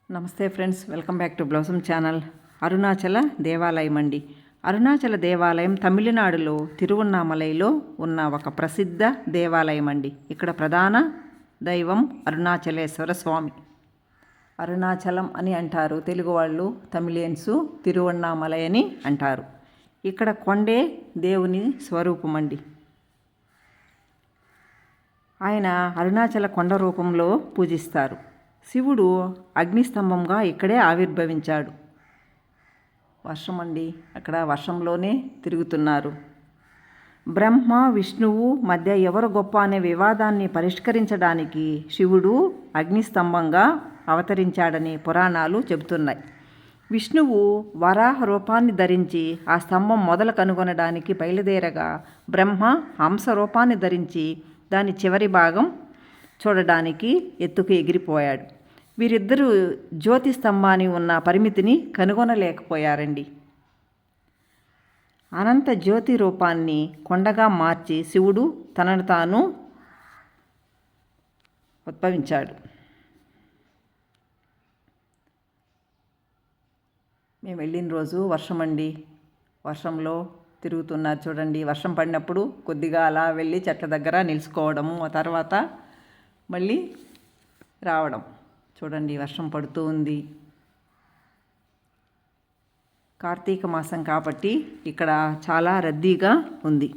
నమస్తే friends, welcome back to blossom channel. Arunachala దేవాలయం అండి. అరుణాచల దేవాలయం తమిళనాడులో తిరువన్నామలైలో ఉన్న ఒక ప్రసిద్ధ దేవాలయం అండి. ఇక్కడ ప్రధాన దైవం అరుణాచలేశ్వర స్వామి. అరుణాచలం అని అంటారు తెలుగు వాళ్ళు, తమిళియన్స్ తిరువన్నామలై అని అంటారు. ఇక్కడ కొండే దేవుని స్వరూపం అండి. ఆయన అరుణాచల కొండ రూపంలో పూజిస్తారు. శివుడు అగ్నిస్తంభంగా ఇక్కడే ఆవిర్భవించాడు. వర్షం అండి, అక్కడ వర్షంలోనే తిరుగుతున్నారు. బ్రహ్మ విష్ణువు మధ్య ఎవరు గొప్ప అనే వివాదాన్ని పరిష్కరించడానికి శివుడు అగ్నిస్తంభంగా అవతరించాడని పురాణాలు చెబుతున్నాయి. విష్ణువు వరాహ రూపాన్ని ధరించి ఆ స్తంభం మొదలు కనుగొనడానికి బయలుదేరగా, బ్రహ్మ హంస రూపాన్ని ధరించి దాని చివరి భాగం చూడడానికి ఎత్తుకు ఎగిరిపోయాడు. వీరిద్దరూ జ్యోతి స్తంభాన్ని ఉన్న పరిమితిని కనుగొనలేకపోయారండి. అనంత జ్యోతి రూపాన్ని కొండగా మార్చి శివుడు తనను తాను ఉద్భవించాడు. మేము వెళ్ళిన రోజు వర్షం అండి. వర్షంలో తిరుగుతున్నారు చూడండి. వర్షం పడినప్పుడు కొద్దిగా అలా వెళ్ళి చెట్ల దగ్గర నిలుచుకోవడము, ఆ తర్వాత మళ్ళీ రావడం. చూడండి, వర్షం పడుతూ ఉంది. కార్తీక మాసం కాబట్టి ఇక్కడ చాలా రద్దీగా ఉంది.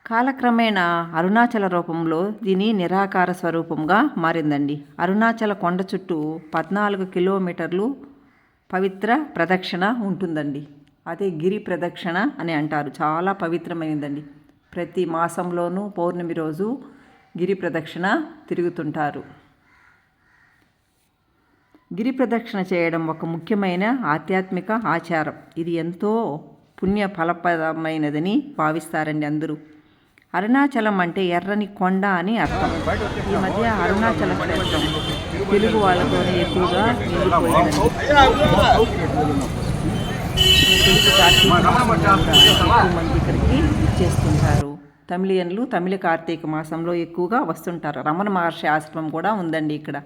కాలక్రమేణా అరుణాచల రూపంలో దీని నిరాకార స్వరూపంగా మారిందండి. అరుణాచల కొండ చుట్టూ 14 కిలోమీటర్లు పవిత్ర ప్రదక్షిణ ఉంటుందండి. అదే గిరి ప్రదక్షిణ అని అంటారు. చాలా పవిత్రమైనదండి. ప్రతి మాసంలోనూ పౌర్ణమి రోజు గిరి ప్రదక్షిణ తిరుగుతుంటారు. గిరి ప్రదక్షిణ చేయడం ఒక ముఖ్యమైన ఆధ్యాత్మిక ఆచారం. ఇది ఎంతో పుణ్య ఫలప్రదమైనదని భావిస్తారండి అందరూ. అరుణాచలం అంటే ఎర్రని కొండ అని అర్థం. ఈ మధ్య అరుణాచల క్షేత్రం తెలుగు వాళ్ళతోనే ఎక్కువగా నిండిపోయిందండి. తెలుగు కార్తీక మంది ఇక్కడికి చేస్తుంటారు. తమిళియన్లు తమిళ కార్తీక మాసంలో ఎక్కువగా వస్తుంటారు. రమణ మహర్షి ఆశ్రమం కూడా ఉందండి ఇక్కడ.